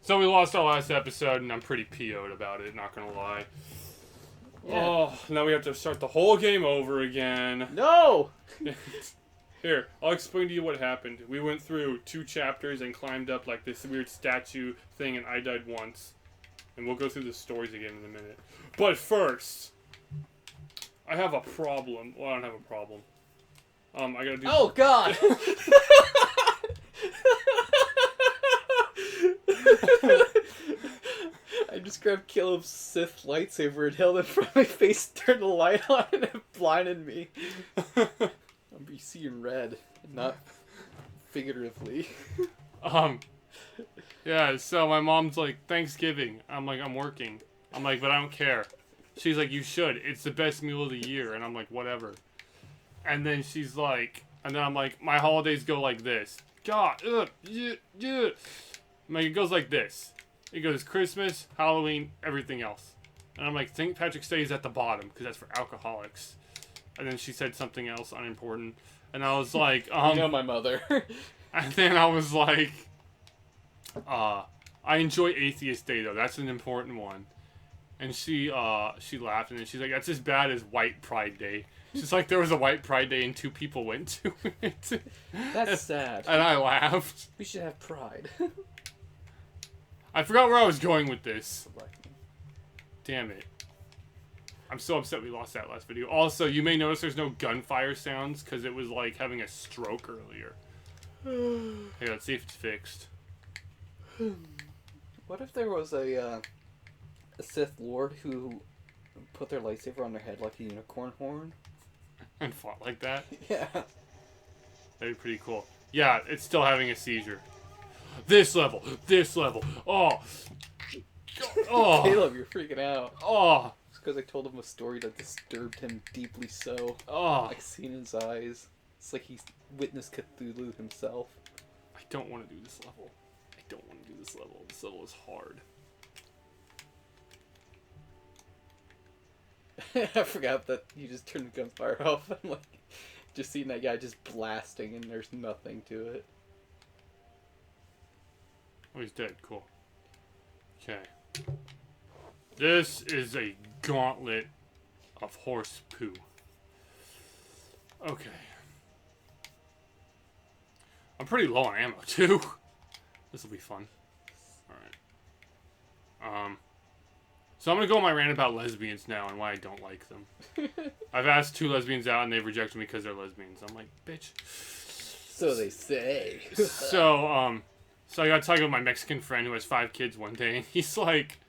So we lost our last episode, and I'm pretty PO'd about it, not gonna lie. Yeah. Oh, now we have to start the whole game over again. No! Here, I'll explain to you what happened. We went through 2 chapters and climbed up like this weird statue thing, and I died once. And we'll go through the stories again in a minute. But first, I have a problem. Well, I don't have a problem. I gotta do... Oh, God! I just grabbed Caleb's Sith lightsaber and held it in front of my face, turned the light on, and it blinded me. I'm be seeing red, not figuratively. Yeah, so my mom's like, Thanksgiving. I'm like, I'm working. I'm like, but I don't care. She's like, you should. It's the best meal of the year. And I'm like, whatever. And then she's like, and then I'm like, my holidays go like this. God, yeah. I'm like, it goes like this. It goes Christmas, Halloween, everything else. And I'm like, St. Patrick's Day is at the bottom, because that's for alcoholics. And then she said something else unimportant. And I was like, You know my mother. And then I was like, I enjoy Atheist Day, though. That's an important one. And she laughed, and then she's like, that's as bad as White Pride Day. She's like, there was a White Pride Day and 2 people went to it. That's sad. And I laughed. We should have pride. I forgot where I was going with this. Damn it. I'm so upset we lost that last video. Also, you may notice there's no gunfire sounds, because it was like having a stroke earlier. Hey, let's see if it's fixed. What if there was a Sith Lord who put their lightsaber on their head like a unicorn horn? And fought like that? Yeah. That'd be pretty cool. Yeah, it's still having a seizure. This level! Oh! Oh! Caleb, you're freaking out. Oh! It's because I told him a story that disturbed him deeply so. Oh! I've seen his eyes. It's like he's witnessed Cthulhu himself. I don't want to do this level. This level is hard. I forgot that you just turned the gunfire off. I'm like, just seeing that guy just blasting and there's nothing to it. Oh, he's dead. Cool. Okay. This is a gauntlet of horse poo. Okay. I'm pretty low on ammo, too. This will be fun. Alright. So I'm gonna go on my rant about lesbians now and why I don't like them. I've asked 2 lesbians out and they've rejected me because they're lesbians. I'm like, bitch. So they say. So I got talking with my Mexican friend who has 5 kids one day, and he's like,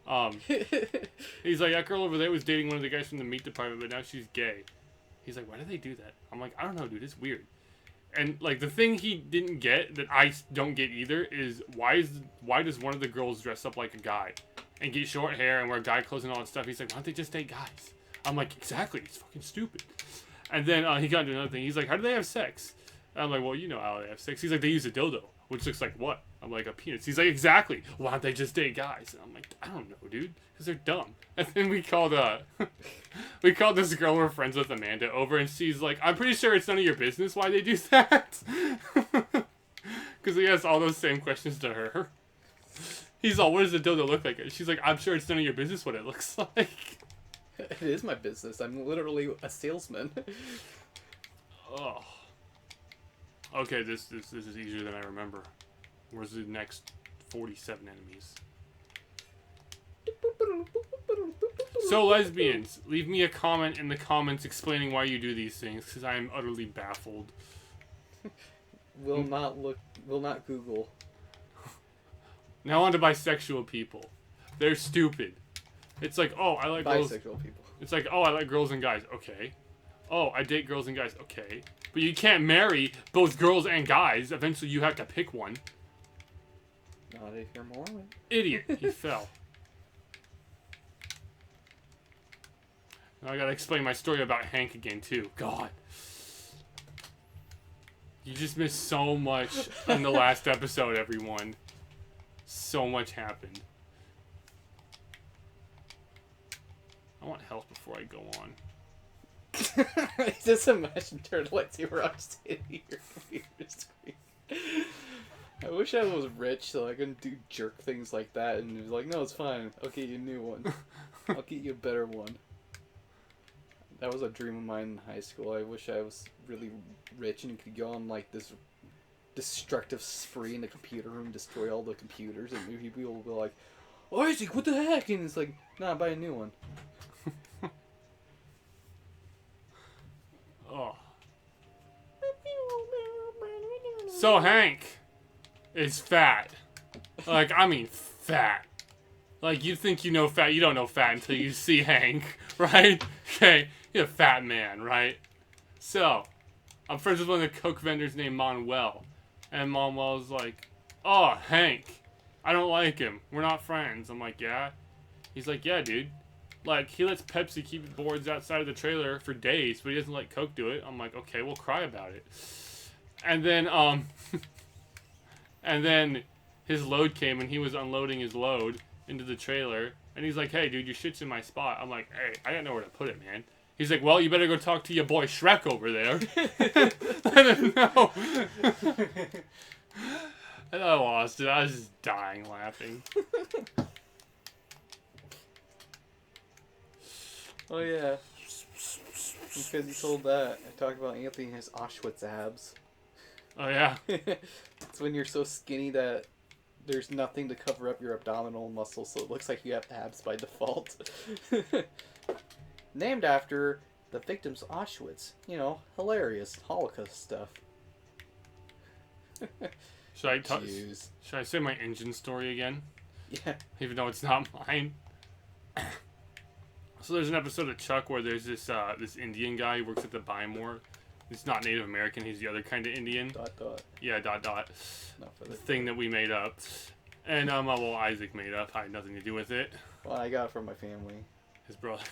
that girl over there was dating one of the guys from the meat department, but now she's gay. He's like, why do they do that? I'm like, I don't know, dude, it's weird. And, like, the thing he didn't get, that I don't get either, is why does one of the girls dress up like a guy and get short hair and wear guy clothes and all that stuff? He's like, why don't they just date guys? I'm like, exactly, it's fucking stupid. And then he got into another thing. He's like, how do they have sex? And I'm like, well, you know how they have sex. He's like, they use a dildo, which looks like what? I'm like, a penis. He's like, exactly. Why don't they just date guys? And I'm like, I don't know, dude, because they're dumb. And then we called this girl we're friends with, Amanda, over, and she's like, I'm pretty sure it's none of your business why they do that. Because he asked all those same questions to her. He's all, what does a dildo look like? And she's like, I'm sure it's none of your business what it looks like. It is my business. I'm literally a salesman. Oh. Okay, this is easier than I remember. Where's the next 47 enemies? So, lesbians, leave me a comment in the comments explaining why you do these things, because I am utterly baffled. Will not Google. Now on to bisexual people. They're stupid. It's like, oh, I like girls. Bisexual people. It's like, oh, I like girls and guys. Okay. Oh, I date girls and guys. Okay. But you can't marry both girls and guys. Eventually you have to pick one. Not if you're Mormon. Idiot. He fell. Now I gotta explain my story about Hank again, too. God. You just missed so much in the last episode, everyone. So much happened. I want health before I go on. Just imagine turn lightsaber on just hitting your computer screen. I wish I was rich so I couldn't do jerk things like that and be like, no, it's fine. I'll get you a new one. I'll get you a better one. That was a dream of mine in high school. I wish I was really rich and could go on like this destructive spree in the computer room, destroy all the computers, and people will be like, "Oh, Isaac, what the heck?" And it's like, "Nah, buy a new one." Oh. So Hank is fat. Like, I mean fat. Like, you think you know fat. You don't know fat until you see Hank, right? Okay, he's a fat man, right? So, I'm friends with one of the Coke vendors named Manuel. And Manuel's like, oh, Hank, I don't like him. We're not friends. I'm like, yeah? He's like, yeah, dude. Like, he lets Pepsi keep boards outside of the trailer for days, but he doesn't let Coke do it. I'm like, okay, we'll cry about it. And then, and then his load came and he was unloading his load into the trailer. And he's like, hey, dude, your shit's in my spot. I'm like, hey, I got nowhere to put it, man. He's like, well, you better go talk to your boy Shrek over there. I didn't know. And I lost it. I was just dying laughing. Oh yeah. Because he told that, I talked about Anthony and his Auschwitz abs. Oh, yeah. It's when you're so skinny that there's nothing to cover up your abdominal muscles, so it looks like you have abs by default. Named after the victims of Auschwitz. You know, hilarious Holocaust stuff. Should I say my engine story again? Yeah. Even though it's not mine. So there's an episode of Chuck where there's this this Indian guy who works at the Buy More. He's not Native American. He's the other kind of Indian. ... Yeah, ... Not for the thing that we made up. And, well, Isaac made up. I had nothing to do with it. Well, I got it from my family. His brother,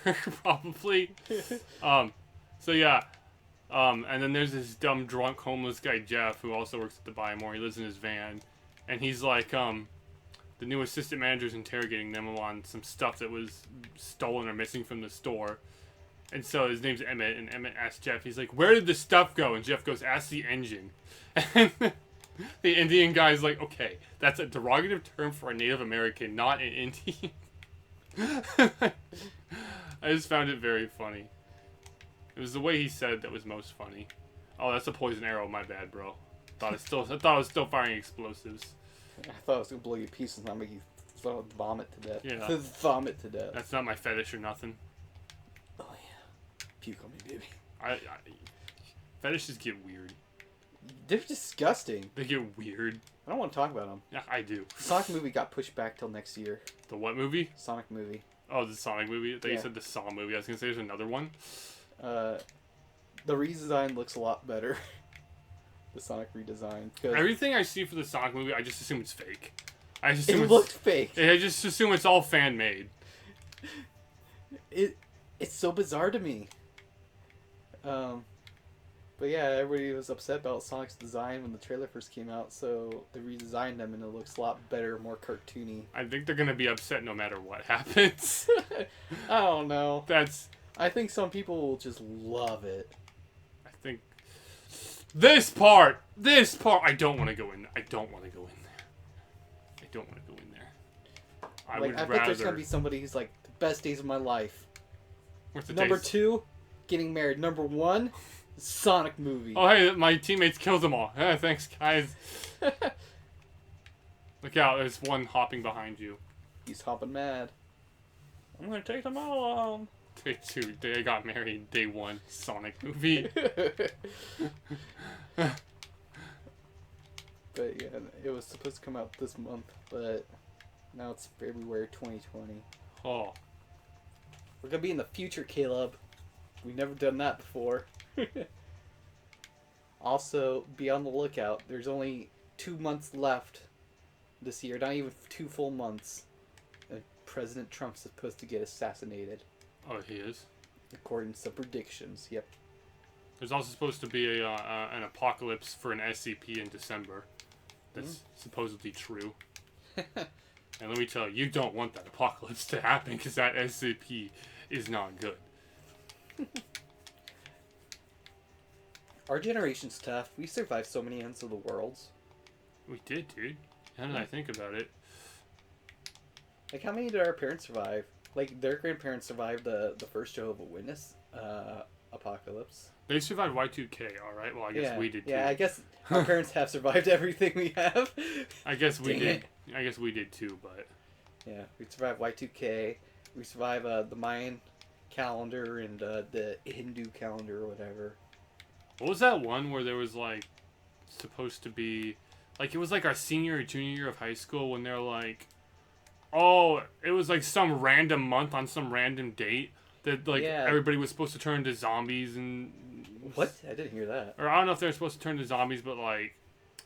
probably. So, yeah. And then there's this dumb, drunk, homeless guy, Jeff, who also works at the Buy More. He lives in his van. And he's like, the new assistant manager's interrogating them on some stuff that was stolen or missing from the store. And so his name's Emmett, and Emmett asks Jeff, he's like, where did the stuff go? And Jeff goes, ask the engine. And the Indian guy's like, okay, that's a derogative term for a Native American, not an Indian. I just found it very funny. It was the way he said it that was most funny. Oh, that's a poison arrow, my bad, bro. I thought I was still firing explosives. I thought it was going to blow you to pieces and not make you vomit to death. Yeah. Vomit to death. That's not my fetish or nothing. Oh, yeah. Puke on me, baby. Fetishes get weird. They're disgusting. They get weird. I don't want to talk about them. Yeah, I do. The Sonic movie got pushed back till next year. The what movie? Sonic movie. Oh, the Sonic movie? I thought Yeah. you said the Saw movie. I was going to say there's another one. The redesign looks a lot better. The Sonic redesign. Everything I see for the Sonic movie, I just assume it's fake. I just assume it looked fake. I just assume it's all fan-made. It's so bizarre to me. But yeah, everybody was upset about Sonic's design when the trailer first came out, so they redesigned him and it looks a lot better, more cartoony. I think they're going to be upset no matter what happens. I don't know. I think some people will just love it. I think this part, I don't want to go in. I don't want to go in there. I would bet rather. there's gonna be somebody who's like, the best days of my life. What's the Number taste? 2, getting married. Number 1, Sonic movie. Oh, hey, my teammates killed them all. Yeah, thanks, guys. Look out, there's one hopping behind you. He's hopping mad. I'm gonna take them all on. Day 2, they got married. Day 1, Sonic movie. But yeah, it was supposed to come out this month, but now it's February 2020. Oh. We're gonna be in the future, Caleb. We've never done that before. Also, be on the lookout. There's only 2 months left this year, not even 2 full months. And President Trump's supposed to get assassinated, Oh, he is? according to some predictions. Yep. There's also supposed to be an apocalypse for an SCP in December. That's supposedly true. And let me tell you, you don't want that apocalypse to happen because that SCP is not good. Our generation's tough. We survived so many ends of the world. We did, dude. Now that I think about it. Like, how many did our parents survive? Like, their grandparents survived the first Jehovah's Witness apocalypse. They survived Y2K, alright? Well, I guess we did too. Yeah, I guess our parents have survived everything we have. I guess we did. I guess we did too, but... Yeah, we survived Y2K. We survived the Mayan calendar and the Hindu calendar or whatever. What was that one where there was, like, supposed to be... Like, it was, like, our senior or junior year of high school when they're, like... Oh, it was, like, some random month on some random date that, like, everybody was supposed to turn into zombies and... What? I didn't hear that. Or I don't know if they're supposed to turn into zombies, but, like,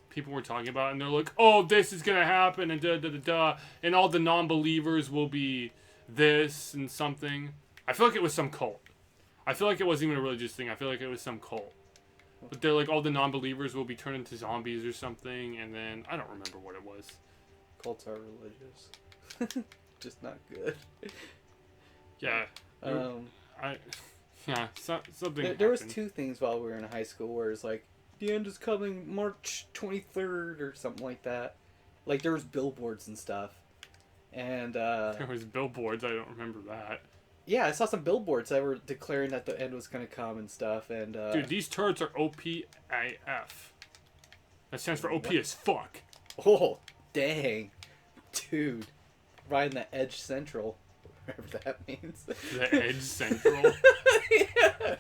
people were talking about it, and they're like, oh, this is gonna happen, and da-da-da-da, and all the non-believers will be this and something. I feel like it was some cult. I feel like it wasn't even a religious thing. I feel like it was some cult. But they're like, all the non-believers will be turned into zombies or something, and then, I don't remember what it was. Cults are religious. Just not good. Yeah. Something There was two things while we were in high school where it's like, the end is coming March 23rd or something like that. Like, there was billboards and stuff. And, There was billboards, I don't remember that. Yeah, I saw some billboards that were declaring that the end was going to come and stuff, and, Dude, these turrets are OPAF. That stands for OP as fuck. Oh, dang. Dude. Riding the Edge Central. Whatever that means. The Edge Central? Yeah.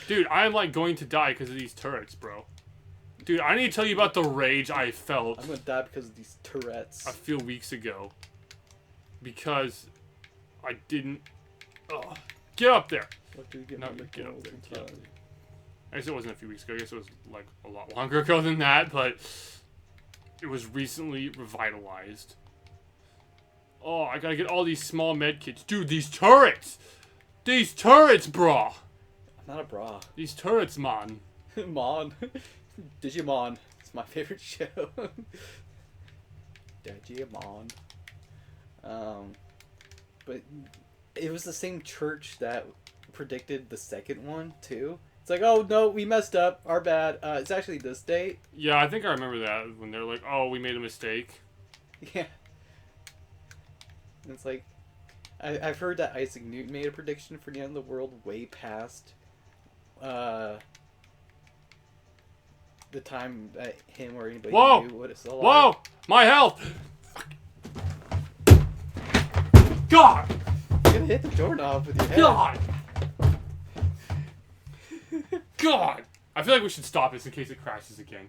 Dude, I'm, like, going to die because of these turrets, bro. Dude, I need to tell you about the rage I felt. I'm going to die because of these turrets. A few weeks ago. Because I didn't... Oh, get up there! What do you get No, on the get up there. golden Get up time? there. I guess it wasn't a few weeks ago. I guess it was, like, a lot longer ago than that, but... It was recently revitalized. Oh, I gotta get all these small med kits. Dude, these turrets! These turrets, brah! I'm not a bra. These turrets, man. Mon. Digimon. It's my favorite show. Digimon. But it was the same church that predicted the second one, too. It's like, oh, no, we messed up. Our bad. It's actually this date. Yeah, I think I remember that when they're like, oh, we made a mistake. Yeah. It's like, I've heard that Isaac Newton made a prediction for the end of the world way past the time that him or anybody knew what it's all Whoa! My health! God! You're gonna hit the doorknob with your head. God! God! I feel like we should stop this in case it crashes again.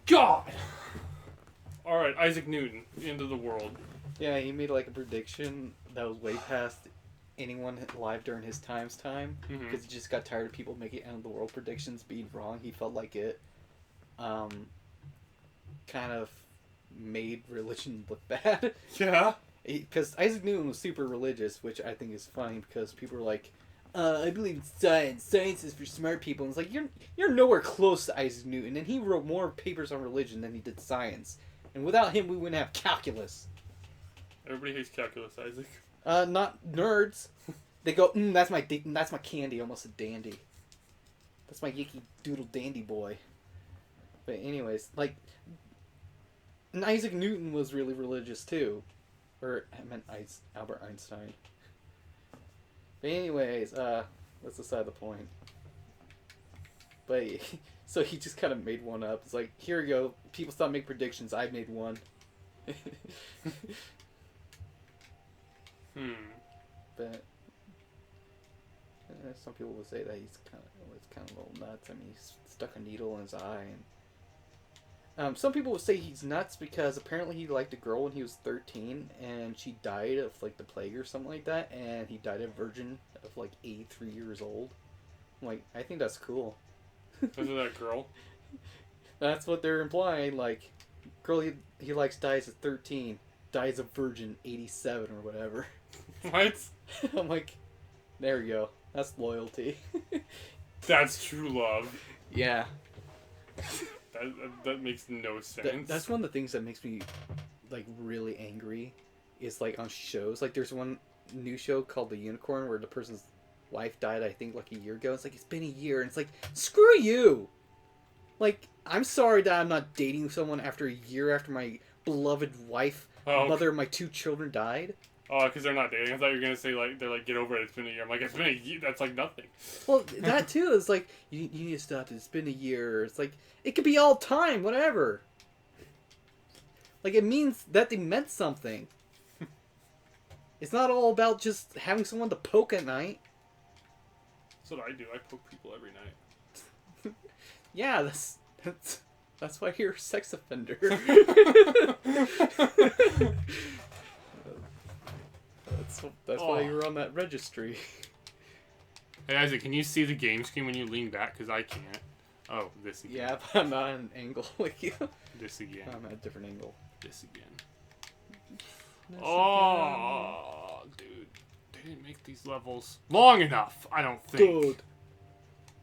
God! Alright, Isaac Newton, the end of the world. Yeah, he made like a prediction that was way past anyone alive during his time, because he just got tired of people making end of the world predictions being wrong. He felt like it kind of made religion look bad. Yeah? Because Isaac Newton was super religious, which I think is funny because people are like, I believe in science. Science is for smart people. And it's like, you're nowhere close to Isaac Newton, and he wrote more papers on religion than he did science. And without him, we wouldn't have calculus. Everybody hates calculus, Isaac. Not nerds. They go, that's my candy, almost a dandy. That's my yicky doodle dandy boy. But anyways, like, and Isaac Newton was really religious too. Or, I meant Albert Einstein. But anyways, that's beside the point. But, so he just kind of made one up. It's like, here we go. People stop making predictions. I made one. But some people would say that he's kind of a little nuts. I mean, he's stuck a needle in his eye, and some people would say he's nuts because apparently he liked a girl when he was 13, and she died of like the plague or something like that, and he died a virgin of like 83 years old. I'm like, I think that's cool. Because of that girl? That's what they're implying. Like, girl he likes dies at 13, dies a virgin 87 or whatever. What? I'm like, there we go. That's loyalty. That's true love. Yeah. That makes no sense. That's one of the things that makes me, like, really angry. Is, like, on shows. Like, there's one new show called The Unicorn where the person's wife died, I think, like, a year ago. It's like, it's been a year. And it's like, screw you! Like, I'm sorry that I'm not dating someone after a year after my beloved wife, mother of my 2 children, died. Oh, because they're not dating. I thought you were gonna say like they're like get over it. It's been a year. I'm like it's been a year. That's like nothing. Well, that too is like you need to stop. It's been a year. It's like it could be all time, whatever. Like it means that they meant something. It's not all about just having someone to poke at night. That's what I do. I poke people every night. Yeah, that's why you're a sex offender. That's why you were on that registry. Hey Isaac, can you see the game screen when you lean back? Because I can't. Oh, this again. Yeah, but I'm not at an angle like you. This again. I'm at a different angle. This again. Oh, dude. They didn't make these levels long enough, I don't think.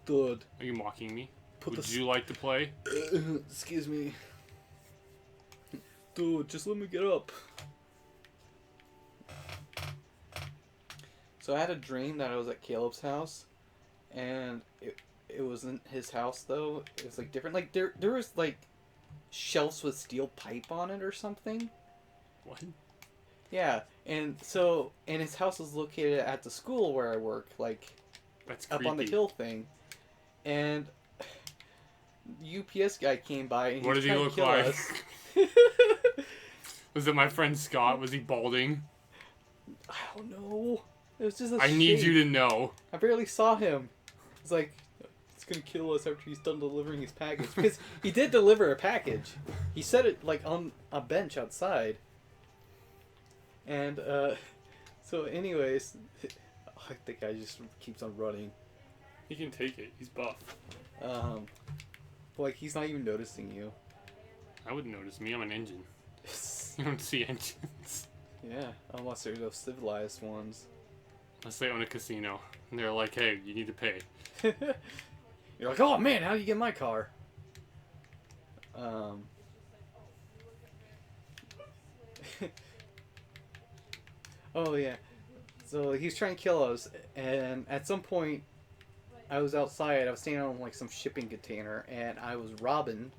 Dude. Are you mocking me? Would you like to play? Excuse me. Dude, just let me get up. So I had a dream that I was at Caleb's house, and it wasn't his house though. It was like different. Like there was like shelves with steel pipe on it or something. What? Yeah, and his house was located at the school where I work, like that's up on the hill thing, and UPS guy came by and what did he look like? Us. Was it my friend Scott? Was he balding? I don't know. It was just a I need you to know. I barely saw him. It's like, he's gonna kill us after he's done delivering his package. Because he did deliver a package. He set it, like, on a bench outside. And, so anyways, I think I just keeps on running. He can take it. He's buff. Like, he's not even noticing you. I wouldn't notice me. I'm an engine. You don't see engines. Yeah, unless they're those civilized ones. Unless they own a casino. And they're like, hey, you need to pay. You're like, oh man, how do you get my car? Oh yeah. So he's trying to kill us, and at some point, I was outside. I was standing on like some shipping container, and I was Robin,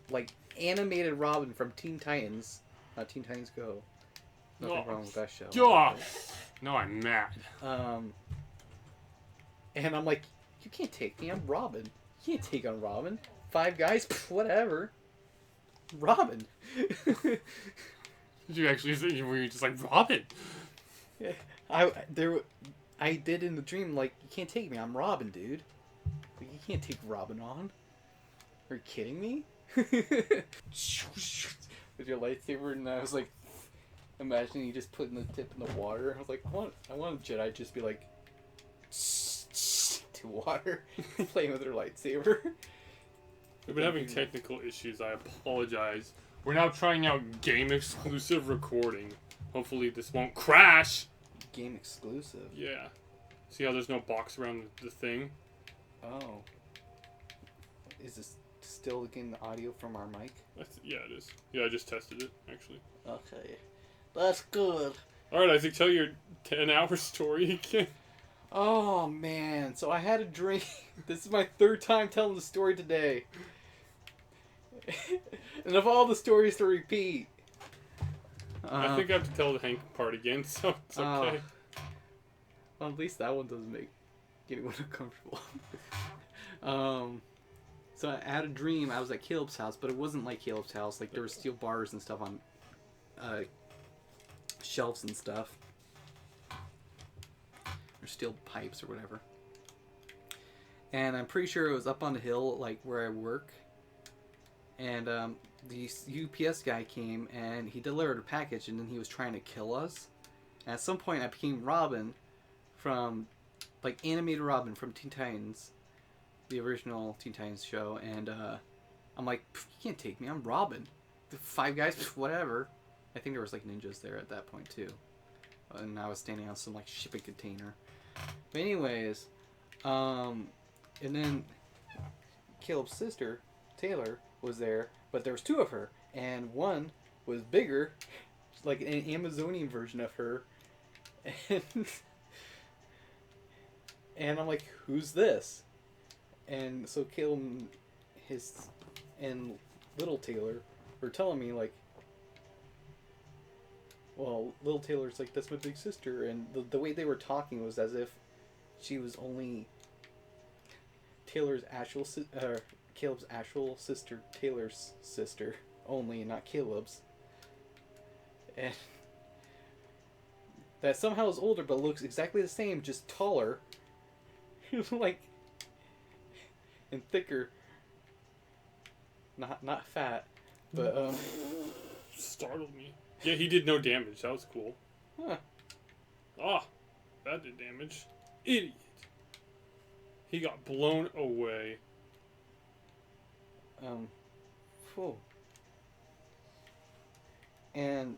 like animated Robin from Teen Titans, Teen Titans Go. Nothing wrong with that show. Gosh. No, I'm mad. And I'm like, you can't take me. I'm Robin. You can't take on Robin. 5 guys, whatever. Robin. Did you actually say? Were you just like Robin? Yeah, I did in the dream. Like, you can't take me. I'm Robin, dude. Like, you can't take Robin on. Are you kidding me? With your lightsaber, and I was like, imagining you just putting the tip in the water. I was like, I want a Jedi just be like to water, playing with her lightsaber. We've been having technical issues. I apologize. We're now trying out game exclusive recording. Hopefully this won't crash. Game exclusive? Yeah. See how there's no box around the thing? Oh. Is this still getting the audio from our mic? Yeah, it is. Yeah, I just tested it, actually. Okay. That's good. Alright, Isaac, tell your 10-hour story again. Oh, man. So I had a dream. This is my 3rd time telling the story today. And of all the stories to repeat. I think I have to tell the Hank part again, so it's okay. Well, at least that one doesn't make anyone uncomfortable. So I had a dream. I was at Caleb's house, but it wasn't like Caleb's house. Like, there were steel bars and stuff on shelves and stuff. Or steel pipes or whatever. And I'm pretty sure it was up on the hill, like, where I work. And the UPS guy came, and he delivered a package, and then he was trying to kill us. And at some point, I became Robin from, like, animated Robin from Teen Titans. The original Teen Titans show. And I'm like, you can't take me. I'm Robin. The 5 guys, whatever. I think there was, like, ninjas there at that point, too. And I was standing on some, like, shipping container. But anyways, and then Caleb's sister, Taylor, was there, but there was 2 of her, and one was bigger, like an Amazonian version of her, and I'm like, who's this? And so Caleb and and Little Taylor were telling me like, well, Little Taylor's like, that's my big sister, and the way they were talking was as if she was only Caleb's actual sister, Taylor's sister only, not Caleb's, and that somehow is older but looks exactly the same, just taller, like, and thicker. Not fat, but Startled me. Yeah, he did no damage. That was cool. Huh. Ah, that did damage. Idiot. He got blown away. Whew. And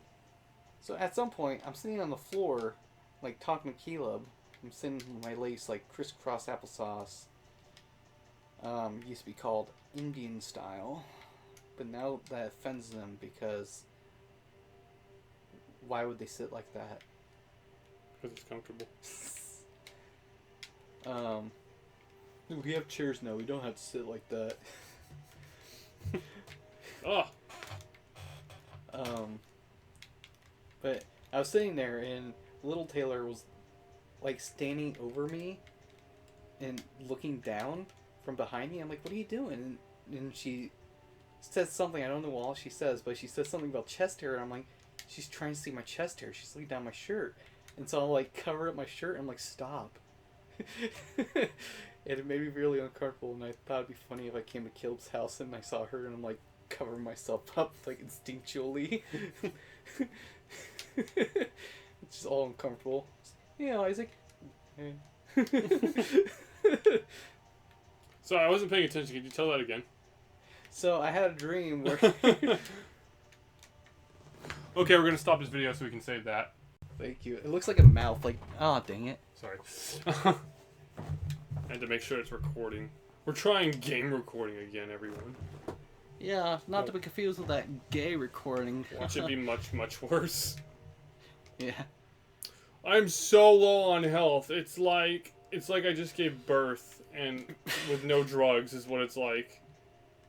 so at some point, I'm sitting on the floor, like talking to Caleb. I'm sitting with my lace like crisscross applesauce. Used to be called Indian style, but now that offends them because why would they sit like that? Because it's comfortable. We have chairs now. We don't have to sit like that. Ah. But I was sitting there and Little Taylor was like standing over me and looking down from behind me. I'm like, what are you doing? And she says something, I don't know what all she says, but she says something about chest hair, and I'm like, she's trying to see my chest hair. She's looking down my shirt. And so I'll like cover up my shirt and I'm like, stop. And it made me really uncomfortable, and I thought it'd be funny if I came to Caleb's house and I saw her and I'm like covering myself up like instinctually. It's just all uncomfortable. Yeah, Isaac. Sorry, I wasn't paying attention. Could you tell that again? So I had a dream where... Okay, we're going to stop this video so we can save that. Thank you. It looks like a mouth. Like, oh, dang it. Sorry. I had to make sure it's recording. We're trying game recording again, everyone. Yeah, not to be confused with that gay recording. Which should be much, much worse. Yeah. I'm so low on health. It's like I just gave birth and with no drugs is what it's like.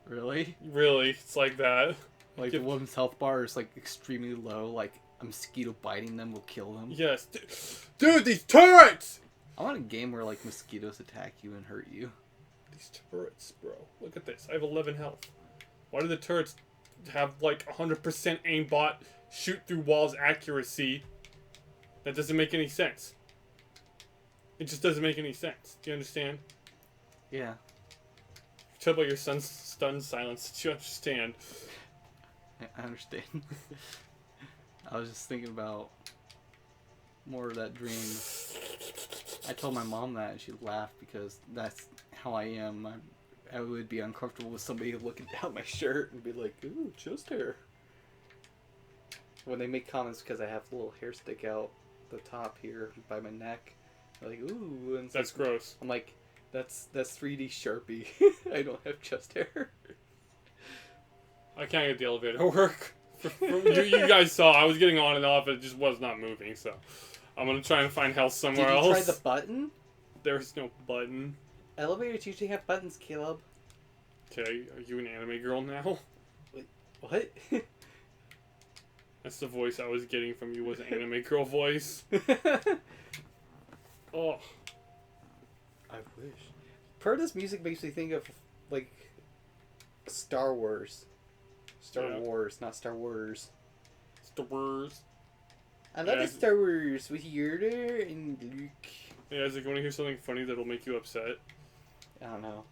Really? Really, it's like that. Like the woman's health bar is like extremely low. Like a mosquito biting them will kill them. Yes, dude, these turrets! I want a game where like mosquitoes attack you and hurt you. These turrets, bro. Look at this. I have 11 health. Why do the turrets have like 100% aimbot, shoot through walls accuracy? That doesn't make any sense. It just doesn't make any sense. Do you understand? Yeah. Tell about your son's stunned silence. Do you understand? I understand. I was just thinking about more of that dream. I told my mom that and she laughed because that's how I am. I would be uncomfortable with somebody looking down my shirt and be like, ooh, chest hair. When they make comments because I have a little hair stick out the top here by my neck, they're like, ooh. And that's gross. I'm like, that's 3D Sharpie. I don't have chest hair. I can't get the elevator to work. You guys saw I was getting on and off, it just was not moving, so I'm gonna try and find health somewhere else. Did you try the button? There's no button. Elevators usually have buttons, Caleb. Okay, are you an anime girl now? Wait, what? That's the voice I was getting from you, was an anime girl voice. Oh. I wish. Part of this music makes me think of, like, Star Wars. Star Wars, not Star Wars. Star Wars. I love the Star Wars with Yoda and Luke. Hey Isaac, you want to hear something funny that'll make you upset? I don't know.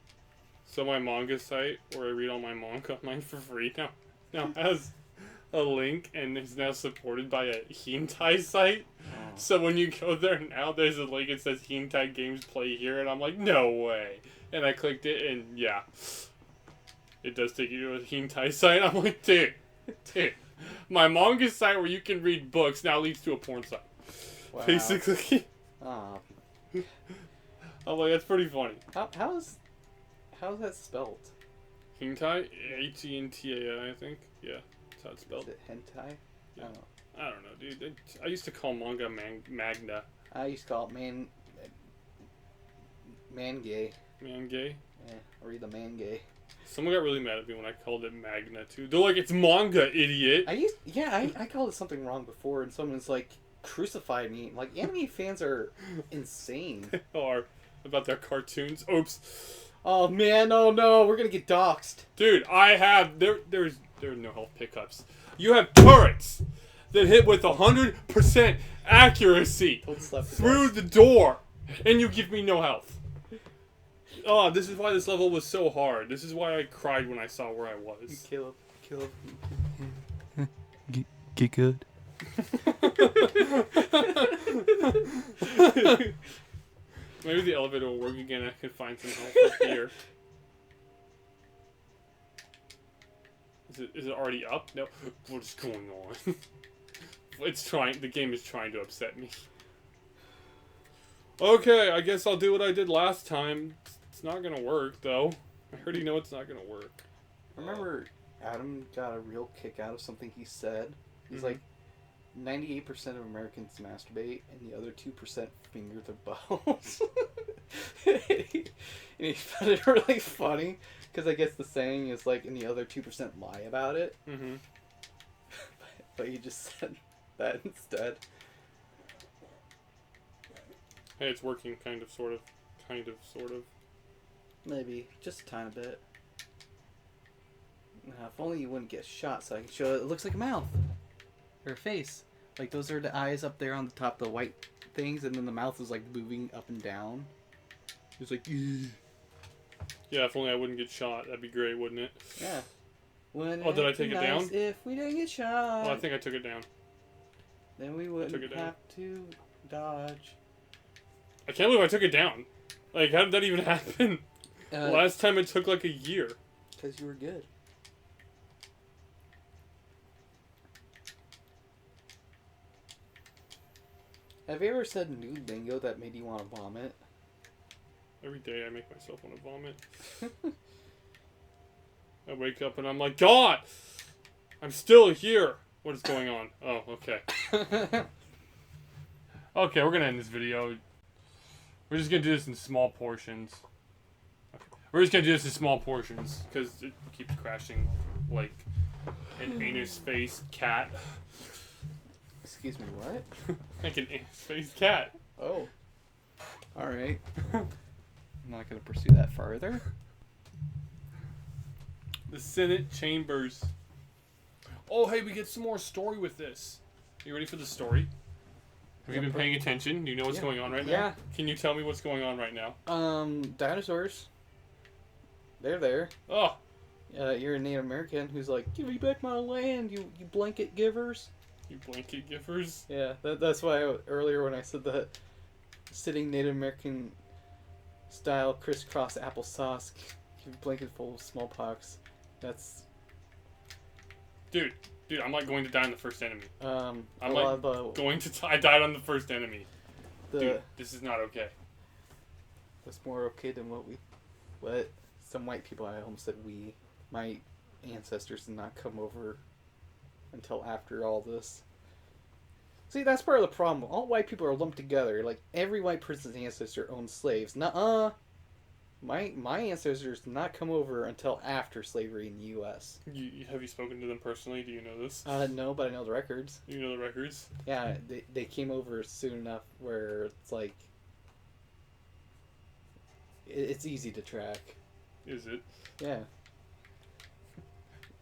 So my manga site, where I read all my manga online for free now has a link and is now supported by a hentai site. Oh. So when you go there now, there's a link that says hentai games play here, and I'm like, no way. And I clicked it, and yeah. It does take you to a hentai site. I'm like, dude. My manga site where you can read books now leads to a porn site. Wow. Basically. Oh. I'm like, that's pretty funny. How's that spelled? Hentai? H-E-N-T-A-I, I think. Yeah, that's how it's spelled. Is it hentai? Yeah. I don't know, dude. I used to call manga magna. I used to call it man gay. Man gay? Yeah, or read the man gay. Someone got really mad at me when I called it Magna too. They're like, it's manga, idiot. I called it something wrong before, and someone's like crucified me. Like, anime fans are insane. They are about their cartoons. Oops. Oh man, oh no, we're gonna get doxxed. Dude, I have there are no health pickups. You have turrets that hit with 100% accuracy through the door, and you give me no health. Oh, this is why this level was so hard. This is why I cried when I saw where I was. Caleb. Get good. Maybe the elevator will work again. I can find some help up here. Is it already up? No. What's going on? It's trying. The game is trying to upset me. Okay, I guess I'll do what I did last time. It's not gonna work though. I already know it's not gonna work. Remember, Adam got a real kick out of something he said. He's like, 98% of Americans masturbate, and the other 2% finger their balls. And he found it really funny, because I guess the saying is like, and the other 2% lie about it. Mm-hmm. But he just said that instead. Hey, it's working, kind of, sort of. Maybe. Just a tiny bit. Now, if only you wouldn't get shot so I could show it. It looks like a mouth. Or a face. Like, those are the eyes up there on the top, the white things, and then the mouth is, like, moving up and down. It's like, ugh. Yeah, if only I wouldn't get shot. That'd be great, wouldn't it? Yeah. Wouldn't Oh, did I take it down? If we didn't get shot. Oh, I think I took it down. Then we wouldn't have to dodge. I can't believe I took it down. Like, how did that even happen? Last time it took like a year. Because you were good. Have you ever said new lingo that made you want to vomit? Every day I make myself want to vomit. I wake up and I'm like, God! I'm still here! What is going on? Oh, okay. Okay, we're gonna end this video. We're just gonna do this in small portions. Okay. We're just gonna do this in small portions, because it keeps crashing like an anus-faced cat. Excuse me, what? Like an anus-faced cat. Oh. Alright. I'm not gonna pursue that farther. The Senate chambers. Oh, hey, we get some more story with this. Are you ready for the story? Have you been paying attention? Do you know what's going on right now? Yeah. Can you tell me what's going on right now? Dinosaurs. They're there. Oh. You're a Native American who's like, give me back my land, you blanket givers. You blanket givers? Yeah, that's why earlier when I said that sitting Native American style crisscross applesauce, blanket full of smallpox, that's... Dude, I'm like going to die on the first enemy. I'm I died on the first enemy. Dude, this is not okay. That's more okay than what some white people at home said my ancestors did not come over until after all this. See, that's part of the problem. All white people are lumped together. Like, every white person's ancestor owned slaves. Nuh-uh. My ancestors did not come over until after slavery in the U.S. Have you spoken to them personally? Do you know this? No, but I know the records. You know the records? Yeah, they came over soon enough where it's like... It's easy to track. Is it? Yeah.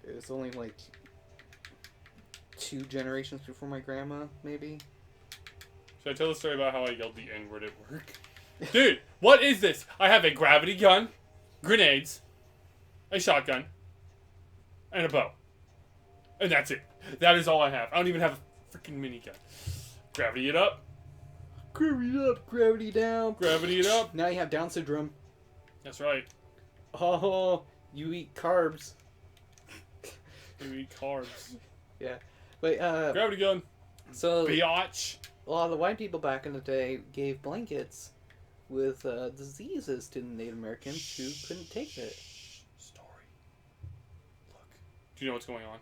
It was only like 2 generations before my grandma, maybe. Should I tell the story about how I yelled the N-word at work? Dude, what is this? I have a gravity gun, grenades, a shotgun, and a bow. And that's it. That is all I have. I don't even have a freaking minigun. Gravity it up. Gravity up, gravity down. Gravity it up. Now you have Down syndrome. That's right. Oh, you eat carbs. You eat carbs. Yeah. But, Gravity gun. So, biatch. A lot of the white people back in the day gave blankets with diseases to the Native Americans who couldn't take it. Story. Look. Do you know what's going on?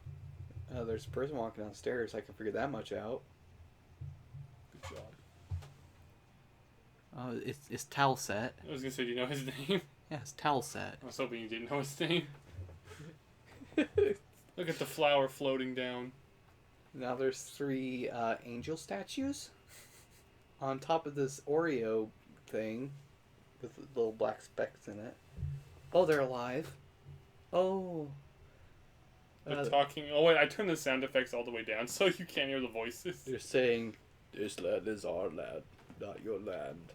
There's a person walking downstairs. I can figure that much out. Good job. It's Talset. I was gonna say, do you know his name? Yeah, it's towel set. I was hoping you didn't know his name. Look at the flower floating down. Now there's 3 angel statues on top of this Oreo thing with little black specks in it. Oh, they're alive. Oh. They're talking. Oh wait, I turned the sound effects all the way down so you can't hear the voices. They're saying, "This land is our land, not your land."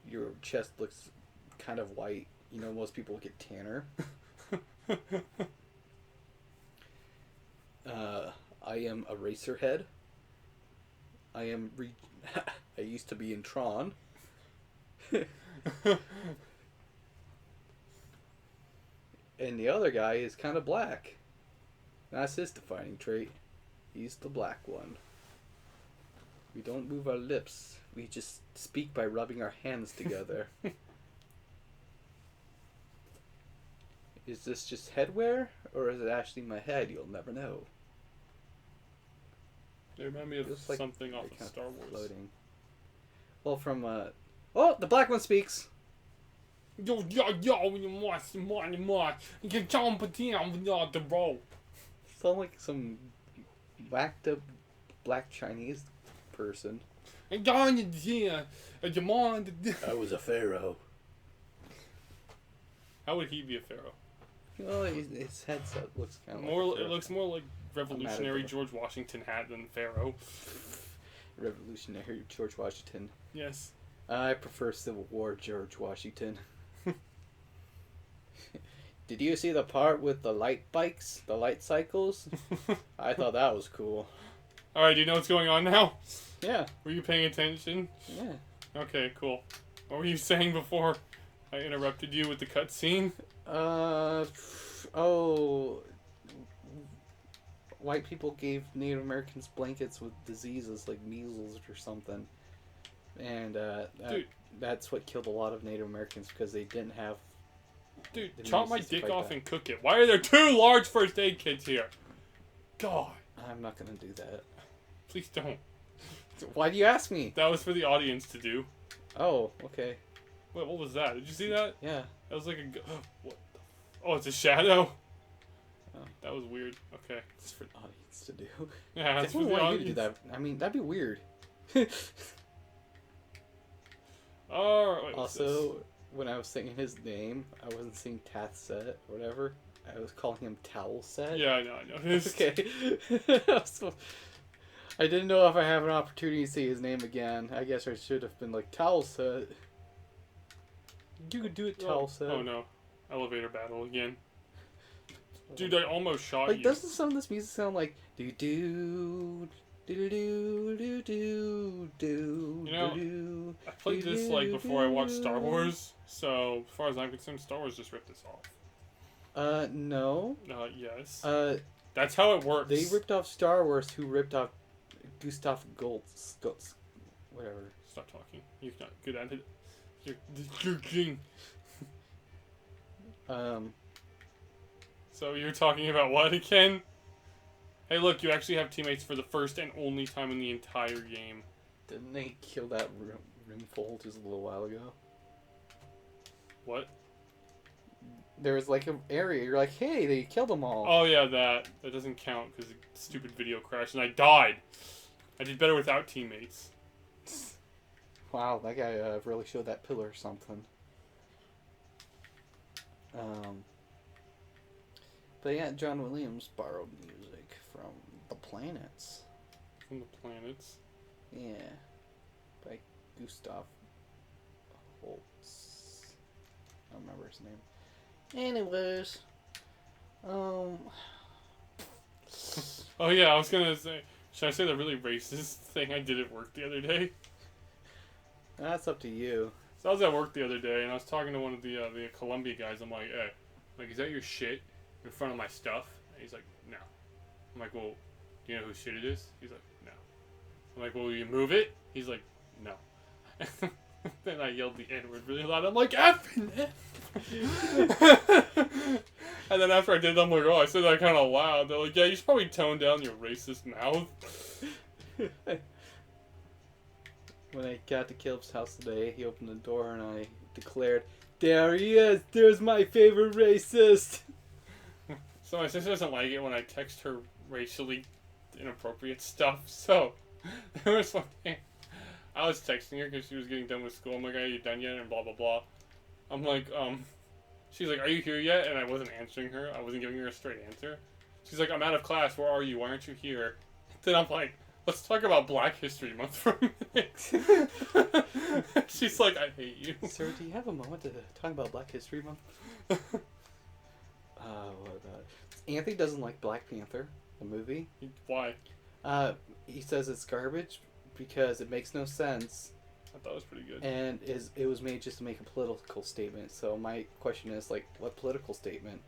Your chest looks kind of white. You know, most people get tanner. I am a Racerhead. I am I used to be in Tron. And the other guy is kind of black. That's his defining trait. He's the black one. We don't move our lips. We just speak by rubbing our hands together. Is this just headwear? Or is it actually my head? You'll never know. They remind me of something off of Star Wars. Floating. Well, from oh, the black one speaks. Yo, you must, you can jump down without the rope. Sound like some whacked up black Chinese person. I was a pharaoh. How would he be a pharaoh? Well, his headset looks kind of more. Like it looks more like revolutionary George Washington hat than pharaoh. Revolutionary George Washington. Yes. I prefer Civil War George Washington. Did you see the part with the light bikes, the light cycles? I thought that was cool. Alright, do you know what's going on now? Yeah. Were you paying attention? Yeah. Okay, cool. What were you saying before I interrupted you with the cutscene? White people gave Native Americans blankets with diseases like measles or something. And that's what killed a lot of Native Americans because they didn't have... Dude, chop my dick off and cook it. Why are there 2 large first aid kits here? God. I'm not going to do that. Please don't. Why do you ask me? That was for the audience to do. Oh, okay. Wait, what was that? Did you see that? Yeah. That was like a... What? Oh, it's a shadow? Oh. That was weird. Okay. It's for the audience to do. Yeah, that's for the audience. To do that. I mean, that'd be weird. Alright, also, when I was singing his name, I wasn't saying Tathset or whatever. I was calling him Towelset. Yeah, I know. Okay. I didn't know if I have an opportunity to say his name again. I guess I should have been like, Towelset. You could do it, Towelset. Oh no. Elevator battle again. Dude, I almost shot like, you. Doesn't some of this music sound like do do do do do do do? You know, I played this like before I watched Star Wars, so as far as I'm concerned, Star Wars just ripped this off. No. Yes. That's how it works. They ripped off Star Wars, who ripped off Gustav Goltz, whatever. Stop talking. You're not good at it. You're joking. So you're talking about what again? Hey, look, you actually have teammates for the first and only time in the entire game. Didn't they kill that roomful just a little while ago? What? There was like an area, you're like, hey, they killed them all. Oh yeah, that doesn't count because the stupid video crashed and I died. I did better without teammates. Wow, that guy really showed that pillar or something. But yeah, John Williams borrowed music from The Planets. From The Planets? Yeah. By Gustav Holtz. I don't remember his name. Anyways. Oh yeah, I was gonna say, should I say the really racist thing I did at work the other day? That's up to you. So I was at work the other day and I was talking to one of the Columbia guys. I'm like, hey, like, is that your shit in front of my stuff? And he's like, no. I'm like, well, do you know whose shit it is? He's like, no. I'm like, well, will you move it? He's like, no. Then I yelled the N-word really loud. I'm like, effing it! And then after I did, I'm like, oh, I said that kind of loud. They're like, yeah, you should probably tone down your racist mouth. When I got to Caleb's house today, he opened the door and I declared, There he is. There's my favorite racist. So my sister doesn't like it when I text her racially inappropriate stuff. So there was one day I was texting her because she was getting done with school. I'm like, are you done yet? And blah blah blah. I'm like, she's like, are you here yet? And I wasn't answering her. I wasn't giving her a straight answer. She's like, I'm out of class. Where are you? Why aren't you here? Then I'm like, let's talk about Black History Month for a minute. She's like, I hate you. Sir, do you have a moment to talk about Black History Month? What about it? Anthony doesn't like Black Panther, the movie. Why? He says it's garbage because it makes no sense. I thought it was pretty good. And it was made just to make a political statement. So my question is, like, what political statement?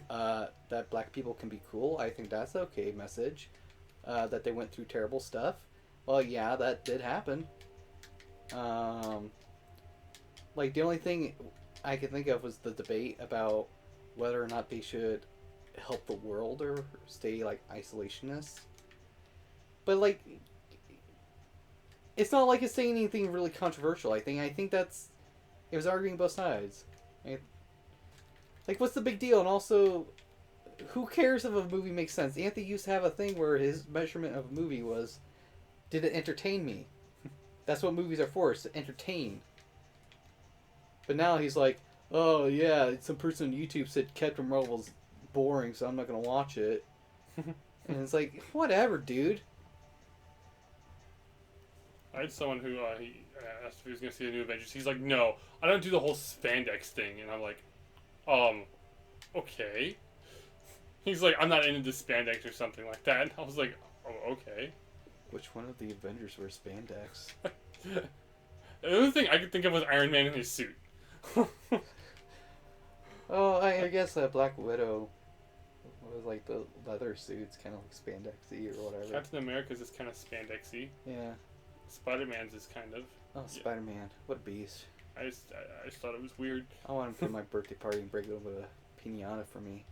That black people can be cool. I think that's okay message. That they went through terrible stuff. Well, yeah, that did happen. Like, the only thing I could think of was the debate about whether or not they should help the world or stay, like, isolationists. But, like, it's not like it's saying anything really controversial. I think that's... It was arguing both sides. Like, what's the big deal? And also, who cares if a movie makes sense? Anthony used to have a thing where his measurement of a movie was, did it entertain me? That's what movies are for, is to entertain. But now he's like, oh yeah, some person on YouTube said Captain Marvel's boring, so I'm not going to watch it. And it's like, whatever, dude. I had someone who he asked if he was going to see the new Avengers. He's like, no, I don't do the whole spandex thing. And I'm like, okay. He's like, I'm not into the spandex or something like that. And I was like, oh, okay. Which one of the Avengers were spandex? The only thing I could think of was Iron Man in his suit. Oh, I guess Black Widow was like the leather suits, kind of like spandexy or whatever. Captain America's is kind of spandexy. Yeah. Spider-Man's is kind of. Oh, Spider-Man. What a beast. I just thought it was weird. I want him to my birthday party and break open a pinata for me.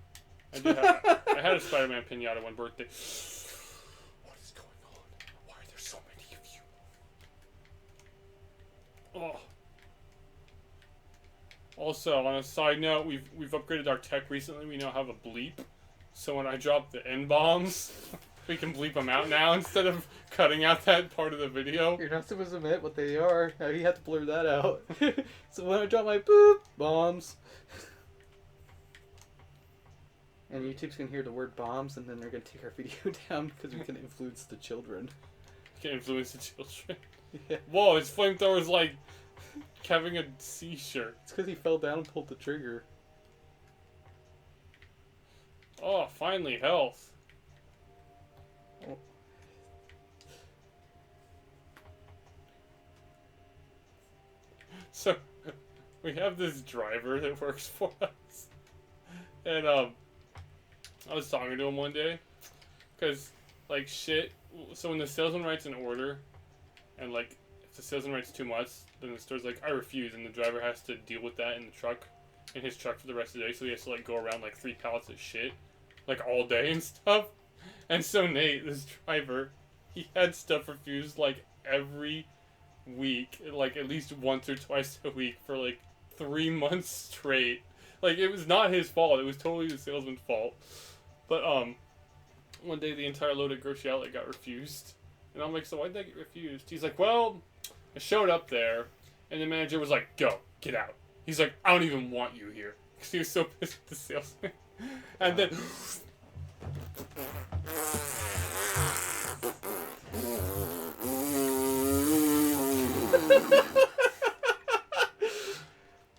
I had a Spider-Man pinata one birthday. What is going on? Why are there so many of you? Oh. Also, on a side note, we've upgraded our tech recently. We now have a bleep. So when I drop the N-bombs, we can bleep them out now instead of cutting out that part of the video. You're not supposed to admit what they are. Now you have to blur that out. So when I drop my boop bombs, and YouTube's gonna hear the word bombs, and then they're gonna take our video down because we can influence the children. Can influence the children. Yeah. Whoa, his flamethrower's like having a C-shirt. It's because he fell down and pulled the trigger. Oh, finally health. Oh. So, we have this driver that works for us. And, I was talking to him one day. Because, like, shit. So when the salesman writes an order, and, like, if the salesman writes too much, then the store's like, I refuse. And the driver has to deal with that in the truck, in his truck for the rest of the day. So he has to, like, go around, like, 3 pallets of shit. Like, all day and stuff. And so Nate, this driver, he had stuff refused, like, every week. Like, at least once or twice a week for, like, 3 months straight. Like, it was not his fault. It was totally the salesman's fault. But, one day the entire load at Grocery Outlet got refused. And I'm like, so why'd that get refused? He's like, well, I showed up there, and the manager was like, go, get out. He's like, I don't even want you here. Because he was so pissed at the salesman. And then...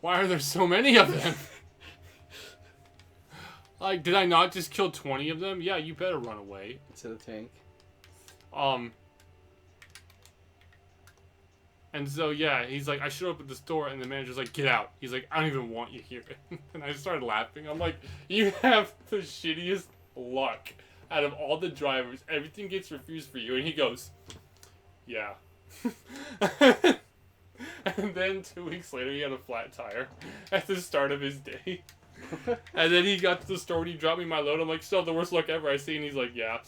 Why are there so many of them? Like, did I not just kill 20 of them? Yeah, you better run away. To the tank. And so, yeah, he's like, I showed up at the store, and the manager's like, get out. He's like, I don't even want you here. And I started laughing. I'm like, you have the shittiest luck out of all the drivers. Everything gets refused for you. And he goes, yeah. And then 2 weeks later, he had a flat tire at the start of his day. And then he got to the store and he dropped me my load. I'm like, so the worst luck ever I see. And he's like, yeah.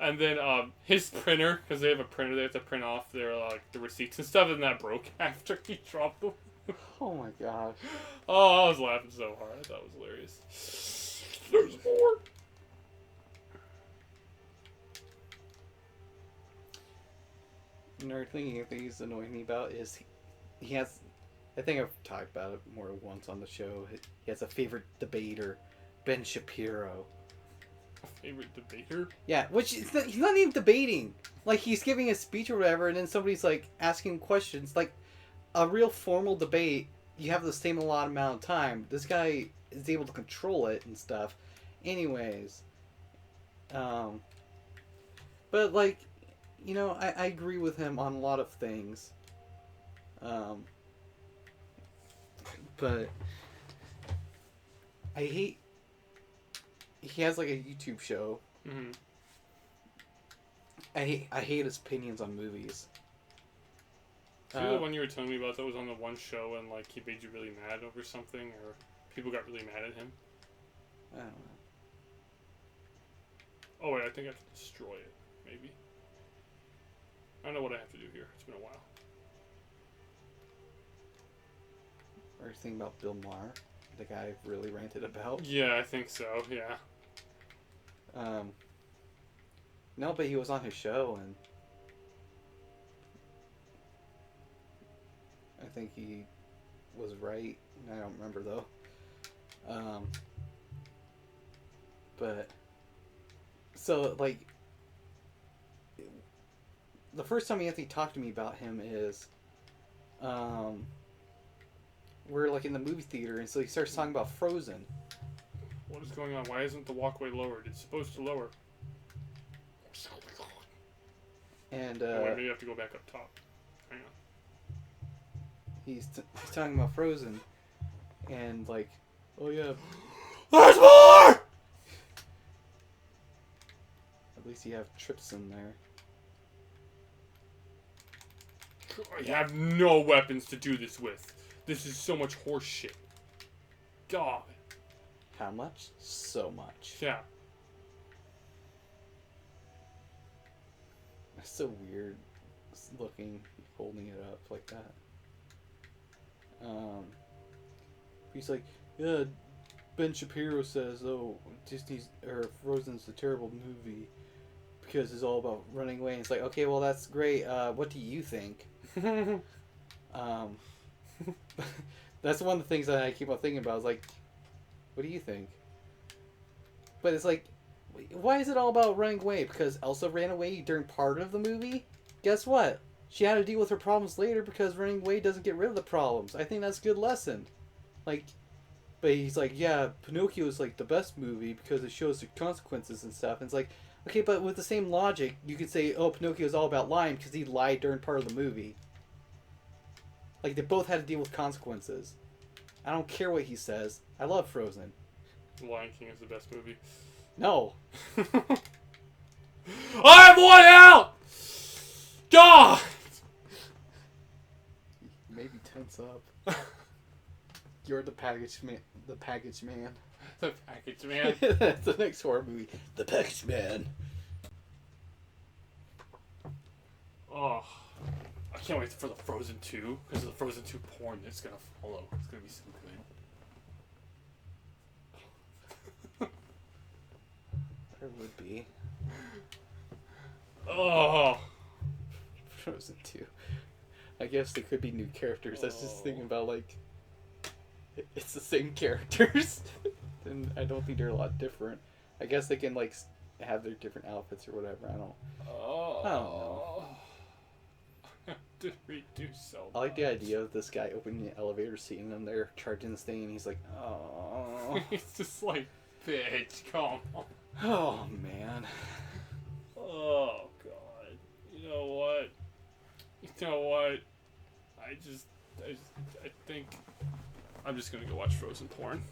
And then his printer, because they have a printer, they have to print off their like the receipts and stuff, and that broke after he dropped them. Oh my gosh. Oh, I was laughing so hard. I thought it was hilarious. There's more. Another thing he's annoying me about is he has. I think I've talked about it more than once on the show. He has a favorite debater, Ben Shapiro. A favorite debater? Yeah, which he's not even debating. Like, he's giving a speech or whatever, and then somebody's like asking him questions. Like, a real formal debate, you have the same amount of time. This guy is able to control it and stuff. Anyways, but like, I agree with him on a lot of things. But I hate. He has like a YouTube show. Mm-hmm. I hate his opinions on movies. Is the one you were telling me about that was on the one show and like he made you really mad over something, or people got really mad at him? I don't know. Oh wait, I think I can destroy it. Maybe. I don't know what I have to do here. It's been a while. Or anything about Bill Maher, the guy I've really ranted about. Yeah, I think so. Yeah. No, but he was on his show, and I think he was right. I don't remember though. But so like the first time Anthony talked to me about him is we're like in the movie theater, and so he starts talking about Frozen. What is going on? Why isn't the walkway lowered? It's supposed to lower. And maybe you have to go back up top. Hang on. he's talking about Frozen, and like, oh yeah, there's more. At least you have trips in there. I have no weapons to do this with. This is so much horse shit. God. How much? So much. Yeah. That's so weird looking, holding it up like that. He's like, yeah, Ben Shapiro says, oh, Disney's, or Frozen's a terrible movie because it's all about running away. And it's like, okay, well, that's great. What do you think? That's one of the things that I keep on thinking about. Is like, what do you think? But it's like, why is it all about running away? Because Elsa ran away during part of the movie? Guess what? She had to deal with her problems later because running away doesn't get rid of the problems. I think that's a good lesson. Like, but he's like, yeah, Pinocchio is like the best movie because it shows the consequences and stuff. And it's like, okay, but with the same logic, you could say, oh, Pinocchio is all about lying because he lied during part of the movie. Like, they both had to deal with consequences. I don't care what he says. I love Frozen. Lion King is the best movie. No. I'm one out! God! Maybe tense up. You're the package man. The package man. The package man. That's the next horror movie. The package man. Oh. I can't wait for the Frozen 2, because of the Frozen 2 porn that's gonna follow. It's gonna be so good. There would be. Oh. Frozen 2. I guess there could be new characters. I was just thinking about, like, it's the same characters. And I don't think they're a lot different. I guess they can, like, have their different outfits or whatever. I don't know. To redo so much. I like the idea of this guy opening the elevator, seeing them there, charging this thing, and he's like, oh. He's just like, bitch, come on. Oh, man. Oh, God. You know what? I think I'm just gonna go watch Frozen porn.